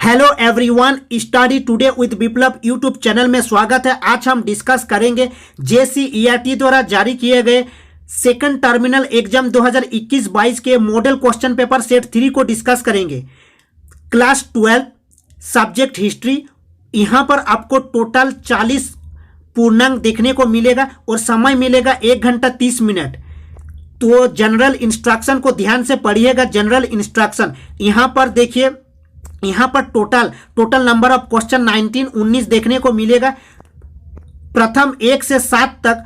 Hello everyone, study today with Viplav YouTube channel में स्वागत है। आज हम डिस्कस करेंगे JCERT द्वारा जारी किए गए सेकंड टर्मिनल एग्जाम 2021-22 के मॉडल क्वेश्चन पेपर सेट 3 को डिस्कस करेंगे। Class 12 subject history. यहाँ पर आपको टोटल 40 पूर्णांक देखने को मिलेगा और समय मिलेगा 1 घंटा 30 मिनट। तो जनरल इंस्ट्रक्शन को ध्यान से पढ़िएगा। जनरल इंस्ट्रक्शन यहाँ पर देखिए, यहाँ पर टोटल नंबर ऑफ क्वेश्चन 19 देखने को मिलेगा। प्रथम 1 से 7 तक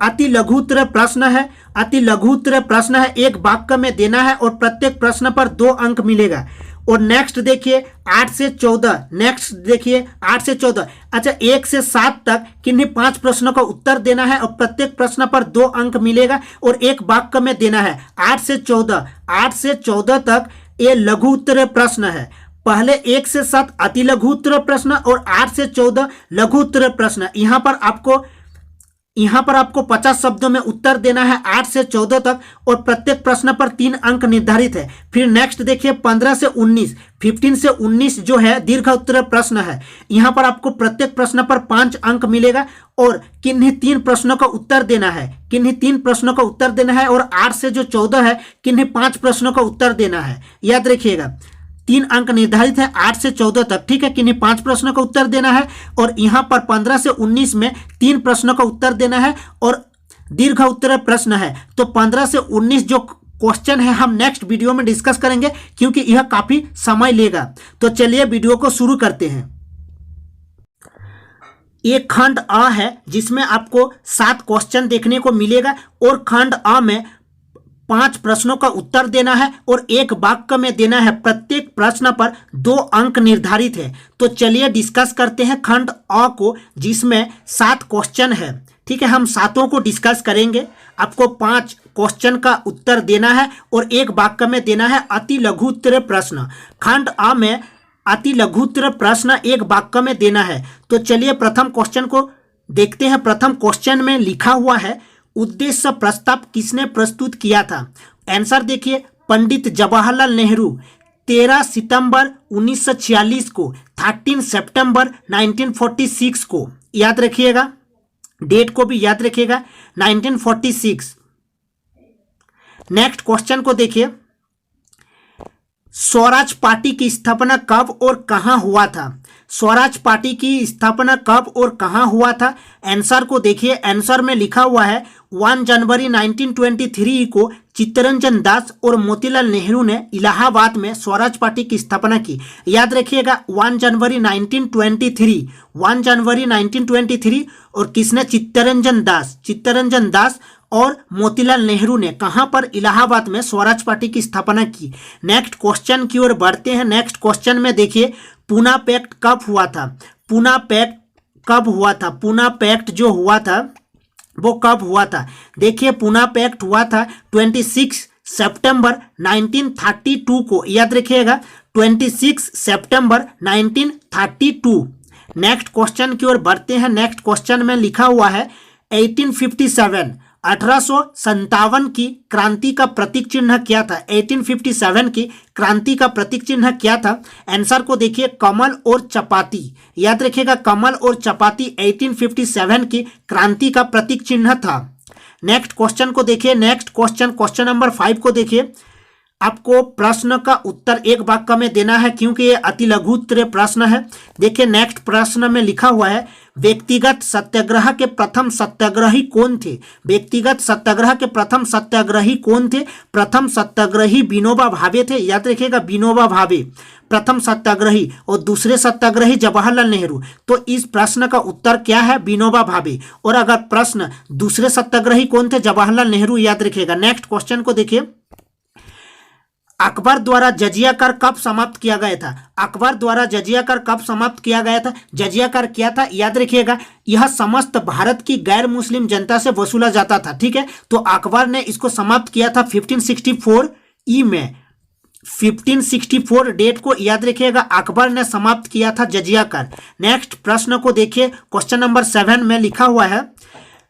अति लघुत्तर प्रश्न है। अति लघुत्तर प्रश्न है, एक वाक्य में देना है और प्रत्येक प्रश्न पर 2 अंक मिलेगा। और नेक्स्ट देखिए 8 से 14। नेक्स्ट देखिए 8 से 14। अच्छा, 1 से 7 तक किन्हीं 5 प्रश्नों का उत्तर देना है और प्रत्येक प्रश्न पर 2 अंक मिलेगा और एक वाक्य में देना है। 8 से 14 तक ये लघु उत्तर प्रश्न है। पहले 1 से 7 अति लघु उत्तर प्रश्न और 8 से 14 लघु उत्तर प्रश्न। यहाँ पर आपको 50 शब्दों में उत्तर देना है 8 से 14 तक और प्रत्येक प्रश्न पर 3 अंक निर्धारित है। फिर नेक्स्ट देखिए 15 से 19 जो है दीर्घ उत्तर प्रश्न है। यहाँ पर आपको प्रत्येक प्रश्न पर 5 अंक मिलेगा और किन्हीं 3 प्रश्नों का उत्तर देना है। और 8 से जो 14 है किन्हीं 5 प्रश्नों का उत्तर देना है। याद रखिएगा 3 अंक निर्धारित है 8 से 14 तक, ठीक है। किन्हीं 5 प्रश्नों का उत्तर देना है और यहाँ पर 15 से 19 में 3 प्रश्नों का उत्तर देना है और दीर्घ उत्तर प्रश्न है। तो 15 से 19 जो क्वेश्चन है हम नेक्स्ट वीडियो में डिस्कस करेंगे क्योंकि यह काफी समय लेगा। तो चलिए वीडियो को शुरू करते हैं। एक खंड अ है जिसमें आपको 7 क्वेश्चन देखने को मिलेगा और खंड अ में 5 प्रश्नों का उत्तर देना है और एक वाक्य में देना है। प्रत्येक प्रश्न पर 2 अंक निर्धारित है। तो चलिए डिस्कस करते हैं खंड अ को, जिसमें 7 क्वेश्चन है, ठीक है। हम 7 को डिस्कस करेंगे। आपको 5 क्वेश्चन का उत्तर देना है और एक वाक्य में देना है अति लघु उत्तर प्रश्न। खंड अ में अति लघु उत्तर प्रश्न एक वाक्य में देना है। तो चलिए प्रथम क्वेश्चन को देखते हैं। प्रथम क्वेश्चन में लिखा हुआ है, उद्देश्य प्रस्ताव किसने प्रस्तुत किया था? आंसर देखिए, पंडित जवाहरलाल नेहरू 13 सितंबर 1946 को, 13 सितंबर 1946 को। याद रखिएगा, डेट को भी याद रखिएगा, 1946। नेक्स्ट क्वेश्चन को देखिए, स्वराज पार्टी की स्थापना कब और कहां हुआ था? स्वराज पार्टी की स्थापना कब और कहां हुआ था? आंसर को देखिए, आंसर में लिखा हुआ है 1 जनवरी 1923 को चित्तरंजन दास और मोतीलाल नेहरू ने इलाहाबाद में स्वराज पार्टी की स्थापना की। याद रखिएगा 1 जनवरी 1923 और किसने? चित्तरंजन दास और मोतीलाल नेहरू ने कहां पर? इलाहाबाद में स्वराज पार्टी की स्थापना की। नेक्स्ट क्वेश्चन की ओर बढ़ते हैं। नेक्स्ट क्वेश्चन में देखिए, पूना पैक्ट कब हुआ था? पूना पैक्ट जो हुआ था वो कब हुआ था? देखिए पूना पैक्ट हुआ था 26 सितंबर 1932 को। याद रखिएगा 26 सितंबर 1932। नेक्स्ट क्वेश्चन की ओर बढ़ते हैं। नेक्स्ट क्वेश्चन में लिखा हुआ है 1857 की क्रांति का प्रतीक चिन्ह क्या था? 1857 की क्रांति का प्रतीक चिन्ह क्या था? आंसर को देखिए, कमल और चपाती। याद रखिएगा कमल और चपाती 1857 की क्रांति का प्रतीक चिन्ह था। नेक्स्ट क्वेश्चन को देखिए। नेक्स्ट क्वेश्चन नंबर 5 को देखिए। आपको प्रश्न का उत्तर एक वाक्य में देना है क्योंकि ये अति लघु उत्तर प्रश्न है। देखिए नेक्स्ट प्रश्न में लिखा हुआ है, व्यक्तिगत सत्याग्रह के प्रथम सत्याग्रही कौन थे? व्यक्तिगत सत्याग्रह के प्रथम सत्याग्रही कौन थे? प्रथम सत्याग्रही विनोबा भावे थे। याद रखिएगा विनोबा भावे प्रथम सत्याग्रही और दूसरे सत्याग्रही जवाहरलाल नेहरू। तो इस प्रश्न का उत्तर क्या है? विनोबा भावे। और अगर प्रश्न दूसरे सत्याग्रही कौन थे? जवाहरलाल नेहरू। याद रखिएगा। नेक्स्ट क्वेश्चन को देखिए, अकबर द्वारा जजिया कर कब समाप्त किया गया था? अकबर द्वारा जजिया कर कब समाप्त किया गया था? जजिया कर क्या था? याद रखिएगा, यह समस्त भारत की गैर मुस्लिम जनता से वसूला जाता था, ठीक है। तो अकबर ने इसको समाप्त किया था 1564 ई में। 1564 डेट को याद रखिएगा, अकबर ने समाप्त किया था जजिया कर। नेक्स्ट प्रश्न को देखिए, क्वेश्चन नंबर 7 में लिखा हुआ है,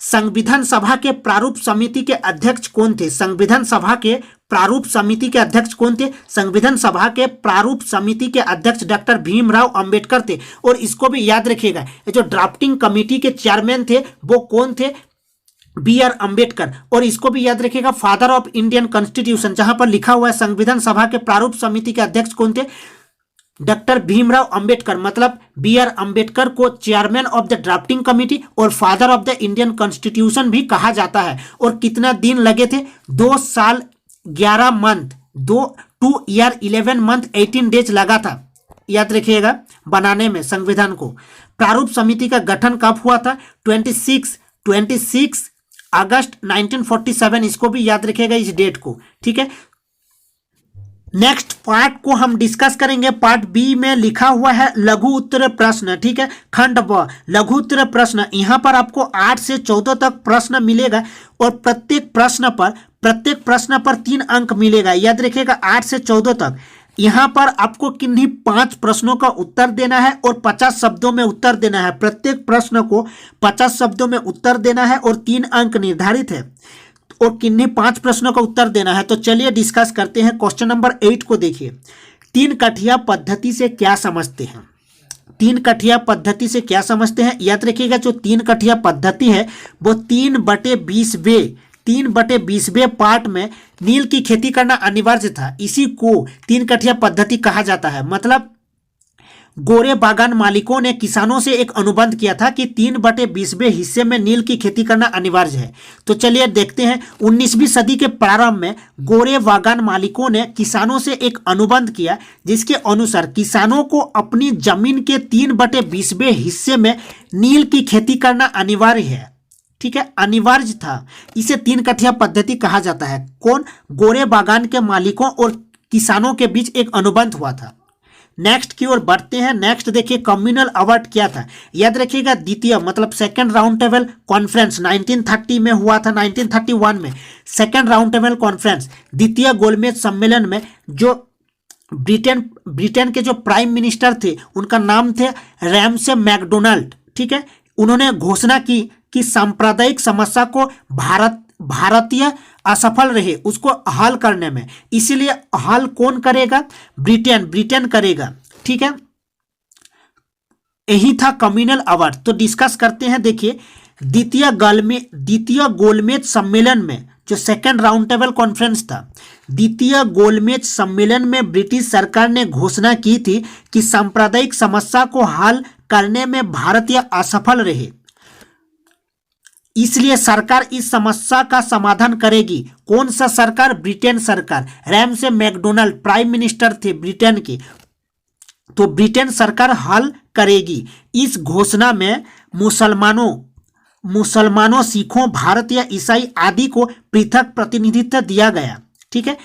संविधान सभा के प्रारूप समिति के अध्यक्ष कौन थे? संविधान सभा के प्रारूप समिति के अध्यक्ष कौन थे? संविधान सभा के प्रारूप समिति के अध्यक्ष डॉक्टर भीमराव अंबेडकर थे। और इसको भी याद रखिएगा, ये जो ड्राफ्टिंग कमेटी के चेयरमैन थे वो कौन थे? B R Ambedkar. और इसको भी याद रखिएगा, फादर ऑफ इंडियन कॉन्स्टिट्यूशन, जहां पर लिखा हुआ है संविधान सभा के प्रारूप समिति के अध्यक्ष कौन थे? डॉक्टर भीमराव अंबेडकर। मतलब बी आर अंबेडकर को chairman of the drafting committee और father of the Indian constitution भी कहा जाता है। और कितना दिन लगे थे? 2 साल 11 मंथ, 2 ईयर 11 मंथ 18 डेज लगा था, याद रखिएगा, बनाने में संविधान को। प्रारूप समिति का गठन कब हुआ था? 26 अगस्त 1947। इसको भी याद रखिएगा, इस डेट को, ठीक है। नेक्स्ट पार्ट को हम डिस्कस करेंगे। पार्ट बी में लिखा हुआ है लघु उत्तर प्रश्न, ठीक है। खंड ब लघु उत्तर प्रश्न। यहाँ पर आपको 8 से 14 तक प्रश्न मिलेगा और प्रत्येक प्रश्न पर 3 अंक मिलेगा, याद रखिएगा, 8 से 14 तक। यहाँ पर आपको किन्हीं 5 प्रश्नों का उत्तर देना है और 50 शब्दों में उत्तर देना है। प्रत्येक प्रश्न को 50 शब्दों में उत्तर देना है और 3 अंक निर्धारित है और किन्हीं 5 प्रश्नों का उत्तर देना है। तो चलिए डिस्कस करते हैं। क्वेश्चन नंबर 8 को देखिए। 3 कठिया पद्धति से क्या समझते हैं? 3 कठिया पद्धति से क्या समझते हैं? याद रखिएगा, जो 3 कठिया पद्धति है वो 3/20वें पार्ट में नील की खेती करना अनिवार्य था। इसी को 3 कठिया पद्धति कहा जाता है। मतलब गोरे बागान मालिकों ने किसानों से एक अनुबंध किया था कि 3/20वें हिस्से में नील की खेती करना अनिवार्य है। तो चलिए देखते हैं। 19वीं सदी के प्रारंभ में गोरे बागान मालिकों ने किसानों से एक अनुबंध किया जिसके अनुसार किसानों को अपनी जमीन के 3/20वें हिस्से में नील की खेती करना अनिवार्य है, ठीक है, अनिवार्य था। इसे 3 कठिया पद्धति कहा जाता है। कौन? गोरे बागान के मालिकों और किसानों के बीच एक अनुबंध हुआ था। नेक्स्ट की ओर बढ़ते हैं। नेक्स्ट देखिए, कम्युनल अवार्ड क्या था? याद रखिएगा, द्वितीय मतलब सेकंड राउंड टेबल कॉन्फ्रेंस 1930 में हुआ था। 1931 में सेकंड राउंड टेबल कॉन्फ्रेंस, द्वितीय गोलमेज सम्मेलन में जो ब्रिटेन के जो प्राइम मिनिस्टर थे उनका नाम थे रैमसे मैकडोनाल्ड, ठीक है। उन्होंने घोषणा की कि सांप्रदायिक समस्या को भारतीय असफल रहे उसको हल करने में, इसीलिए हल कौन करेगा? ब्रिटेन करेगा, ठीक है। यही था कम्युनल अवार्ड। तो डिस्कस करते हैं। देखिए, द्वितीय गोलमेज सम्मेलन में जो सेकंड राउंड टेबल कॉन्फ्रेंस था, द्वितीय गोलमेज सम्मेलन में ब्रिटिश सरकार ने घोषणा की थी कि सांप्रदायिक समस्या को हल करने में भारतीय असफल रहे, इसलिए सरकार इस समस्या का समाधान करेगी। कौन सा सरकार? ब्रिटेन सरकार। रैमसे मैकडोनाल्ड प्राइम मिनिस्टर थे ब्रिटेन के, तो ब्रिटेन सरकार हल करेगी। इस घोषणा में मुसलमानों, सिखों, भारतीय ईसाई आदि को पृथक प्रतिनिधित्व दिया गया, ठीक है।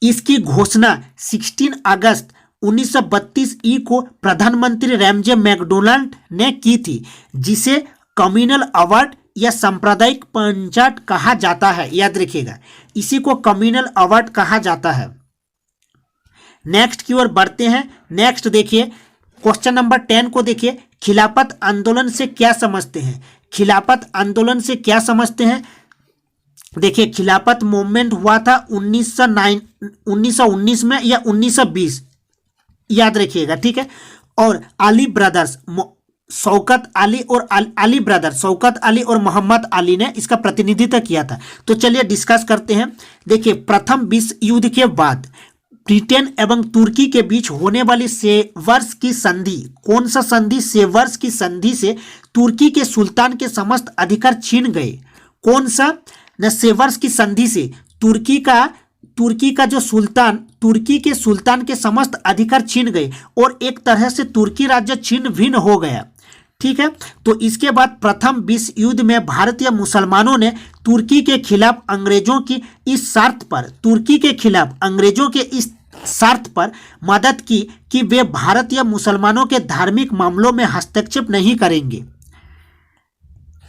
इसकी घोषणा 16 अगस्त 1932 को प्रधानमंत्री रैमजे मैकडोनाल्ड ने की थी, जिसे कम्युनल अवार्ड या सांप्रदायिक पंचायत कहा जाता है। याद रखिएगा, इसी को कम्युनल अवार्ड कहा जाता है। नेक्स्ट की ओर बढ़ते हैं। नेक्स्ट देखिए, क्वेश्चन नंबर 10 को देखिए। खिलाफत आंदोलन से क्या समझते हैं? खिलाफत आंदोलन से क्या समझते हैं? देखिए, खिलाफत मूवमेंट हुआ था 1919 में या 1920, याद रखिएगा, ठीक है। और अली ब्रदर्स, शौकत अली और मोहम्मद अली ने इसका प्रतिनिधित्व किया था। तो चलिए डिस्कस करते हैं। देखिए, प्रथम विश्व युद्ध के बाद ब्रिटेन एवं तुर्की के बीच होने वाली सेवर्स की संधि, कौन सा संधि? सेवर्स की संधि से तुर्की के सुल्तान के समस्त अधिकार छीन गए। कौन सा? न सेवर्स की संधि से तुर्की का जो सुल्तान, तुर्की के सुल्तान के समस्त अधिकार छीन गए और एक तरह से तुर्की राज्य छिन्न भिन्न हो गया, ठीक है। तो इसके बाद प्रथम विश्व युद्ध में भारतीय मुसलमानों ने तुर्की के खिलाफ अंग्रेजों की इस शर्त पर मदद की कि वे भारतीय मुसलमानों के धार्मिक मामलों में हस्तक्षेप नहीं करेंगे।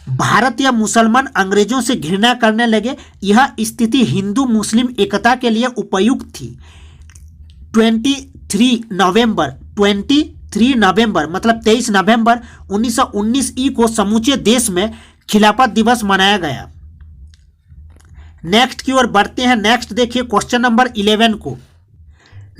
भारतीय मुसलमान अंग्रेजों से घृणा करने लगे। यह स्थिति हिंदू मुस्लिम एकता के लिए उपयुक्त थी। 23 नवंबर मतलब 23 नवंबर 1919 को समूचे देश में खिलाफत दिवस मनाया गया? नेक्स्ट की ओर बढ़ते हैं। नेक्स्ट देखिए क्वेश्चन नंबर 11 को।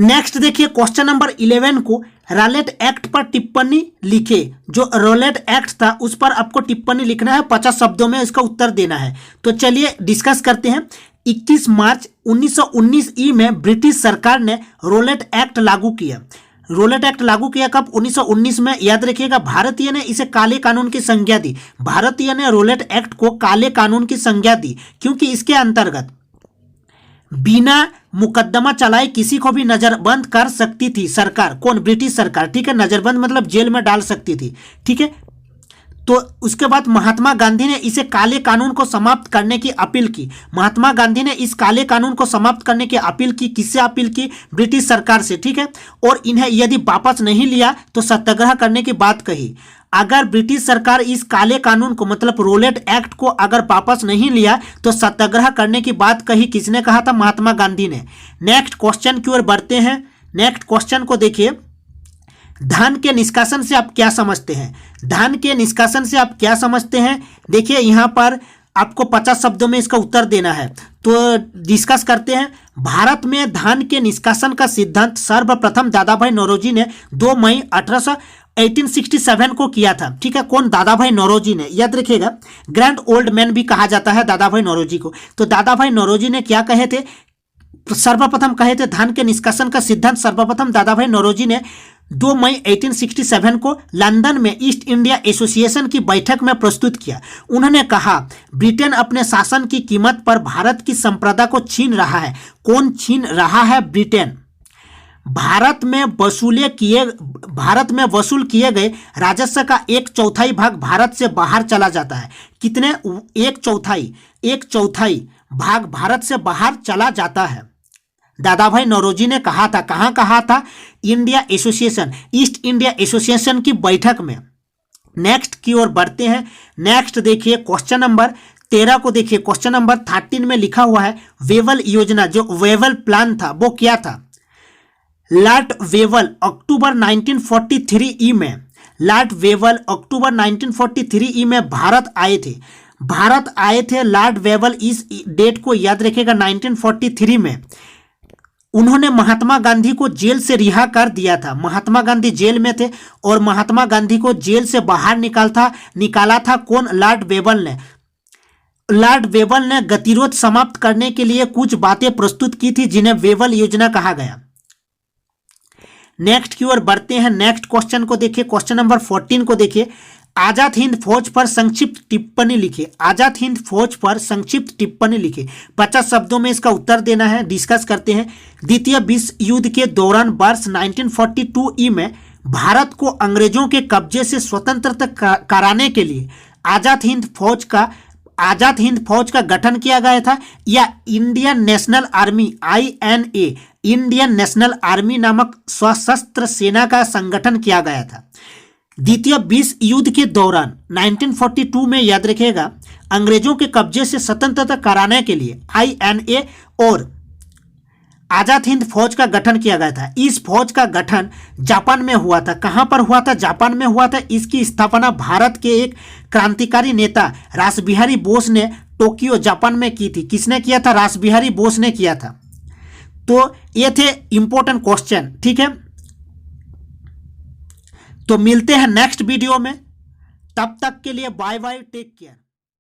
नेक्स्ट देखिए क्वेश्चन नंबर 11 को, रॉलेट एक्ट पर टिप्पणी लिखे। जो रॉलेट एक्ट था उस पर आपको टिप्पणी लिखना है, 50 शब्दों में इसका उत्तर देना है। तो चलिए डिस्कस करते हैं। 21 मार्च 1919 ई में ब्रिटिश सरकार ने रॉलेट एक्ट लागू किया। रॉलेट एक्ट लागू किया कब? 1919 में। याद रखिएगा, भारतीय ने इसे काले कानून की संज्ञा दी। भारतीय ने रॉलेट एक्ट को काले कानून की संज्ञा दी क्योंकि इसके अंतर्गत बिना मुकदमा चलाए किसी को भी नजरबंद कर सकती थी सरकार। कौन? ब्रिटिश सरकार। ठीक है, नजरबंद मतलब जेल में डाल सकती थी। ठीक है, तो उसके बाद महात्मा गांधी ने इसे काले कानून को समाप्त करने की अपील की। महात्मा गांधी ने इस काले कानून को समाप्त करने की अपील की। किससे अपील की? ब्रिटिश सरकार से। ठीक है, और इन्हें यदि वापस नहीं लिया तो सत्याग्रह करने की बात कही। अगर ब्रिटिश सरकार इस काले कानून को मतलब रॉलेट एक्ट को अगर वापस नहीं लिया तो सत्याग्रह करने की बात कही। किसने कहा था? महात्मा गांधी ने। नेक्स्ट क्वेश्चन की ओर बढ़ते हैं। नेक्स्ट क्वेश्चन को देखिए, धान के निष्कासन से आप क्या समझते हैं? धान के निष्कासन से आप क्या समझते हैं? देखिए यहाँ पर आपको 50 शब्दों में इसका उत्तर देना है, तो डिस्कस करते हैं। भारत में धान के निष्कासन का सिद्धांत सर्वप्रथम दादा भाई नौरोजी ने 2 मई 1867 को किया था। ठीक है, कौन? दादा भाई नौरोजी ने। याद रखिएगा, ग्रैंड ओल्ड मैन भी कहा जाता है दादा भाई नौरोजी को। तो दादा भाई नौरोजी ने क्या कहे थे? सर्वप्रथम कहे थे धान के निष्कासन का सिद्धांत सर्वप्रथम दादा भाई नौरोजी ने 2 मई 1867 को लंदन में ईस्ट इंडिया एसोसिएशन की बैठक में प्रस्तुत किया। उन्होंने कहा, ब्रिटेन अपने शासन की कीमत पर भारत की संप्रदा को छीन रहा है। कौन छीन रहा है? ब्रिटेन। भारत में वसूल किए गए राजस्व का 1/4 भाग भारत से बाहर चला जाता है। कितने? 1/4 भाग भारत से बाहर चला जाता है। दादा भाई नौरोजी ने कहा था। कहाँ कहा था? India association, east India association की बैठक में। नेक्स्ट की ओर बढ़ते हैं। नेक्स्ट देखिए क्वेश्चन नंबर 13 को देखिए। क्वेश्चन नंबर 13 में लिखा हुआ है वेवल योजना। जो वेवल प्लान था वो क्या था? लॉर्ड वेवल अक्टूबर 1943 ई में, लॉर्ड वेवल अक्टूबर 1943 ई में भारत आए थे। भारत आए थे लॉर्ड वेवल। इस डेट को याद रखिएगा, 1943 में उन्होंने महात्मा गांधी को जेल से रिहा कर दिया था। महात्मा गांधी जेल में थे और महात्मा गांधी को जेल से बाहर निकाला था कौन? लॉर्ड वेवल ने। लॉर्ड वेवल ने गतिरोध समाप्त करने के लिए कुछ बातें प्रस्तुत की थी जिन्हें वेवल योजना कहा गया। नेक्स्ट की ओर बढ़ते हैं। नेक्स्ट क्वेश्चन को देखिए। क्वेश्चन नंबर 14 को देखिए। आजाद हिंद फौज पर संक्षिप्त टिप्पणी लिखे। आजाद हिंद फौज पर संक्षिप्त टिप्पणी लिखे। 50 शब्दों में इसका उत्तर देना है। डिस्कस करते हैं। द्वितीय विश्व युद्ध के दौरान वर्ष 1942 ई में भारत को अंग्रेजों के कब्जे से स्वतंत्रता कराने के लिए आजाद हिंद फौज का गठन किया गया था या Indian national army INA, Indian national army नामक सशस्त्र सेना का संगठन किया गया था। द्वितीय विश्व युद्ध के दौरान 1942 में, याद रखिएगा, अंग्रेजों के कब्जे से स्वतंत्रता कराने के लिए INA और आजाद हिंद फौज का गठन किया गया था। इस फौज का गठन जापान में हुआ था। कहां पर हुआ था? जापान में हुआ था। इसकी स्थापना भारत के एक क्रांतिकारी नेता रासबिहारी बोस ने टोक्यो जापान में की थी। किसने किया था? रासबिहारी बोस ने किया था। तो ये थे इंपॉर्टेंट क्वेश्चन। ठीक है, तो मिलते हैं नेक्स्ट वीडियो में। तब तक के लिए बाय बाय, टेक केयर।